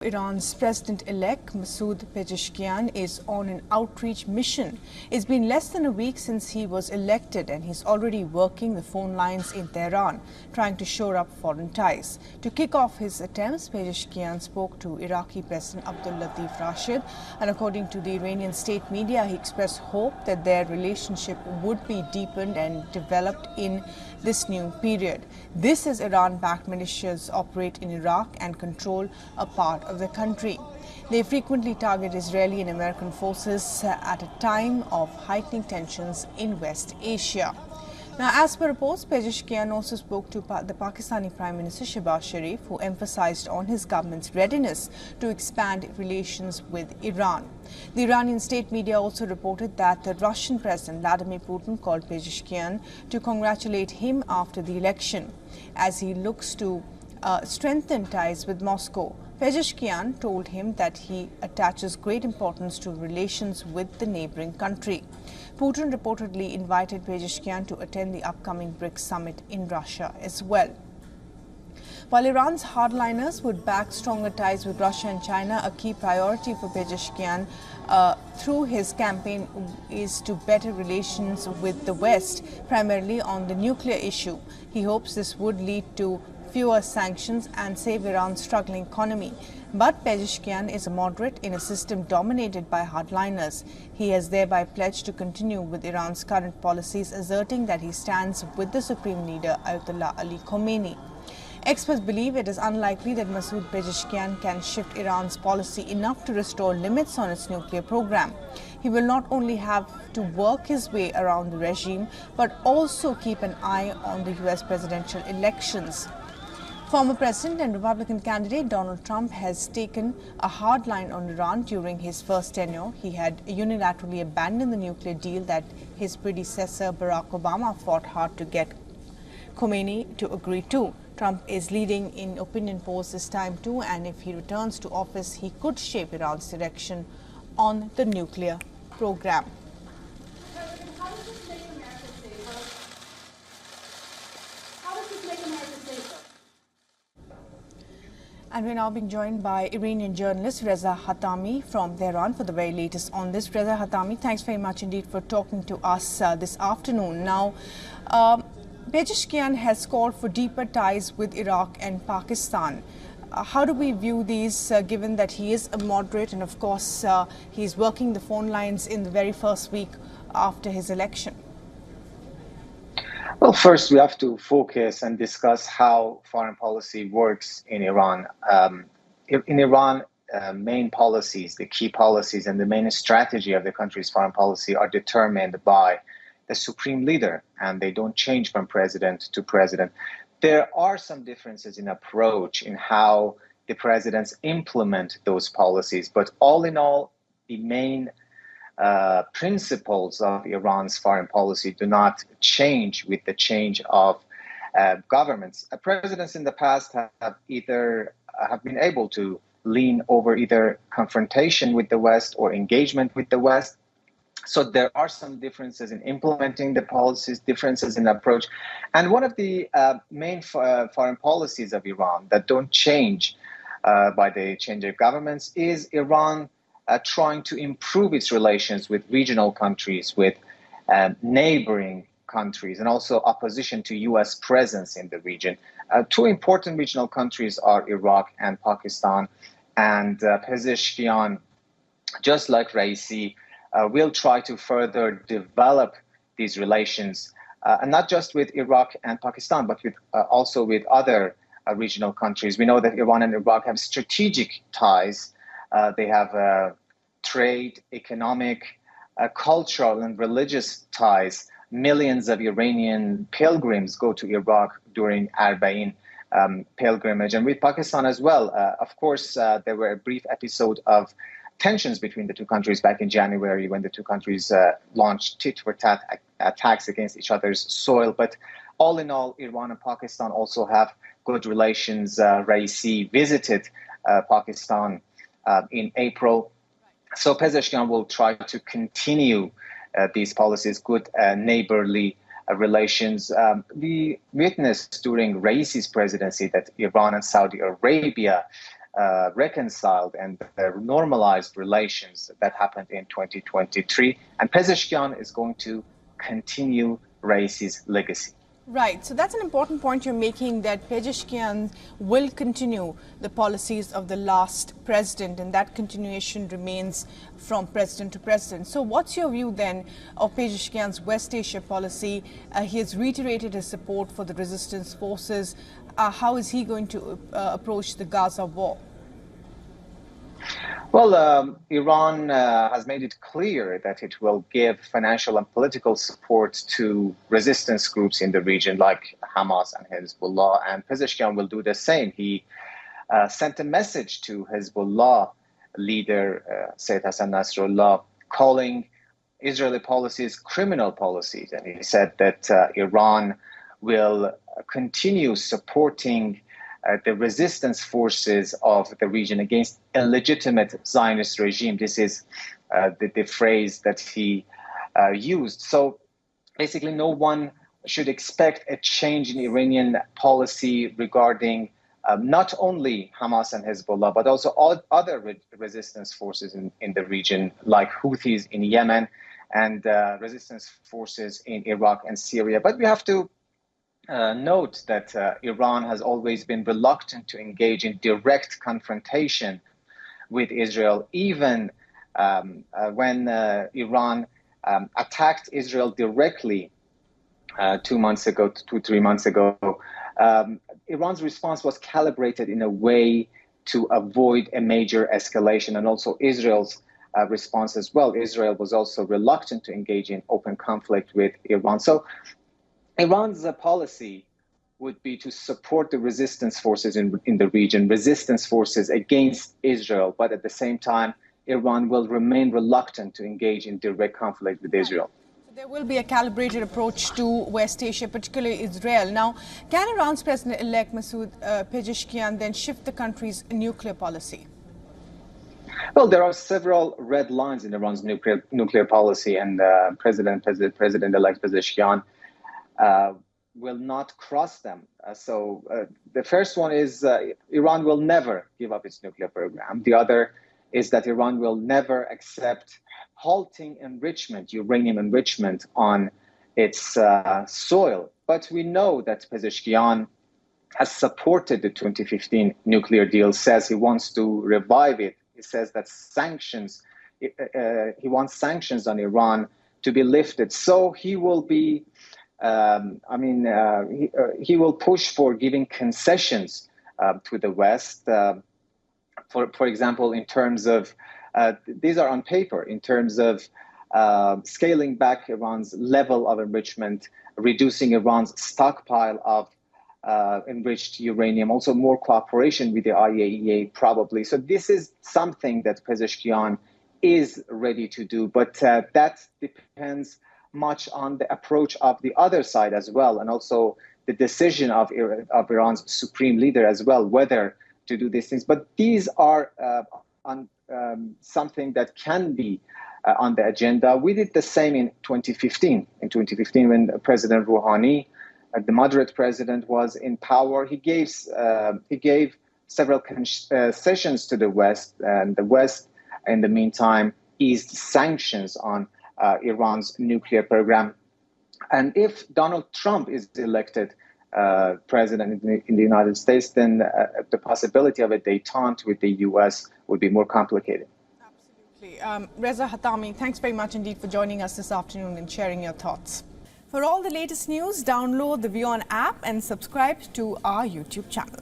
Iran's president-elect Masoud Pezeshkian is on an outreach mission. It's been less than a week since he was elected and he's already working the phone lines in Tehran, trying to shore up foreign ties. To kick off his attempts, Pezeshkian spoke to Iraqi President Abdul Latif Rashid, and according to the Iranian state media, he expressed hope that their relationship would be deepened and developed in this new period. This as Iran-backed militias operate in Iraq and control a part of the country. They frequently target Israeli and American forces at a time of heightening tensions in West Asia. Now, as per reports, Pezeshkian also spoke to the Pakistani Prime Minister Shehbaz Sharif, who emphasized on his government's readiness to expand relations with Iran. The Iranian state media also reported that the Russian President Vladimir Putin called Pezeshkian to congratulate him after the election, as he looks to strengthen ties with Moscow. Pezeshkian told him that he attaches great importance to relations with the neighboring country. Putin reportedly invited Pezeshkian to attend the upcoming BRICS summit in Russia as well. While Iran's hardliners would back stronger ties with Russia and China, a key priority for Pezeshkian through his campaign is to better relations with the West, primarily on the nuclear issue. He hopes this would lead to fewer sanctions and save Iran's struggling economy. But Pezeshkian is a moderate in a system dominated by hardliners. He has thereby pledged to continue with Iran's current policies, asserting that he stands with the supreme leader Ayatollah Ali Khomeini. Experts believe it is unlikely that Masoud Pezeshkian can shift Iran's policy enough to restore limits on its nuclear program. He will not only have to work his way around the regime, but also keep an eye on the US presidential elections. Former President and Republican candidate Donald Trump has taken a hard line on Iran during his first tenure. He had unilaterally abandoned the nuclear deal that his predecessor Barack Obama fought hard to get Khomeini to agree to. Trump is leading in opinion polls this time too, and if he returns to office, he could shape Iran's direction on the nuclear program. How does this make America safer? How does this make America safer? And we're now being joined by Iranian journalist Reza Hatami from Tehran for the very latest on this. Reza Hatami, thanks very much indeed for talking to us this afternoon. Now, Pezeshkian has called for deeper ties with Iraq and Pakistan. How do we view these, given that he is a moderate and, of course, he's working the phone lines in the very first week after his election? Well, first, we have to focus and discuss how foreign policy works in Iran. In Iran, main policies, the key policies and the main strategy of the country's foreign policy are determined by the supreme leader, and they don't change from president to president. There are some differences in approach in how the presidents implement those policies, but all in all, the main principles of Iran's foreign policy do not change with the change of governments. Presidents in the past have been able to lean over either confrontation with the West or engagement with the West. So there are some differences in implementing the policies, differences in approach. And one of the main foreign policies of Iran that don't change by the change of governments is Iran trying to improve its relations with regional countries, with neighboring countries, and also opposition to U.S. presence in the region. Two important regional countries are Iraq and Pakistan. And Pezeshkian, just like Raisi, will try to further develop these relations, and not just with Iraq and Pakistan, but with also with other regional countries. We know that Iran and Iraq have strategic ties. They have trade, economic, cultural, and religious ties. Millions of Iranian pilgrims go to Iraq during Arba'in pilgrimage, and with Pakistan as well. Of course, there were a brief episode of tensions between the two countries back in January when the two countries launched tit-for-tat attacks against each other's soil. But all in all, Iran and Pakistan also have good relations. Raisi visited Pakistan in April. So Pezeshkian will try to continue these policies, good neighborly relations. We witnessed during Raisi's presidency that Iran and Saudi Arabia reconciled and normalized relations that happened in 2023. And Pezeshkian is going to continue Raisi's legacy. Right. So that's an important point you're making, that Pezeshkian will continue the policies of the last president, and that continuation remains from president to president. So what's your view then of Pezeshkian's West Asia policy? He has reiterated his support for the resistance forces. How is he going to approach the Gaza war? Well, Iran has made it clear that it will give financial and political support to resistance groups in the region like Hamas and Hezbollah, and Pezeshkian will do the same. He sent a message to Hezbollah leader Sayyid Hassan Nasrallah calling Israeli policies criminal policies, and he said that Iran will continue supporting the resistance forces of the region against a legitimate Zionist regime. This is the phrase that he used. So basically, no one should expect a change in Iranian policy regarding not only Hamas and Hezbollah, but also all other resistance forces in the region, like Houthis in Yemen and resistance forces in Iraq and Syria. But we have to note that Iran has always been reluctant to engage in direct confrontation with Israel, even when Iran attacked Israel directly 2 months ago, 3 months ago. Iran's response was calibrated in a way to avoid a major escalation, and also Israel's response as well. Israel was also reluctant to engage in open conflict with Iran. So Iran's policy would be to support the resistance forces in the region, resistance forces against Israel, but at the same time, Iran will remain reluctant to engage in direct conflict with Israel. So there will be a calibrated approach to West Asia, particularly Israel. Now, can Iran's President-elect Masoud Pezeshkian then shift the country's nuclear policy? Well, there are several red lines in Iran's nuclear policy, and President-elect Pezeshkian will not cross them. So the first one is Iran will never give up its nuclear program. The other is that Iran will never accept halting enrichment, uranium enrichment on its soil. But we know that Pezeshkian has supported the 2015 nuclear deal, says he wants to revive it. He says that he wants sanctions on Iran to be lifted. So he will be he will push for giving concessions to the West, for example, in terms of, these are on paper, in terms of scaling back Iran's level of enrichment, reducing Iran's stockpile of enriched uranium, also more cooperation with the IAEA probably. So this is something that Pezeshkian is ready to do, but that depends much on the approach of the other side as well, and also the decision of Iran's supreme leader as well, whether to do these things. But these are something that can be on the agenda. We did the same in 2015. In 2015, when President Rouhani, the moderate president, was in power, he gave several concessions to the West, and the West, in the meantime, eased sanctions on Iran's nuclear program. And if Donald Trump is elected president in the United States, then the possibility of a détente with the U.S. would be more complicated. Absolutely. Reza Hatami, thanks very much indeed for joining us this afternoon and sharing your thoughts. For all the latest news, download the WION app and subscribe to our YouTube channel.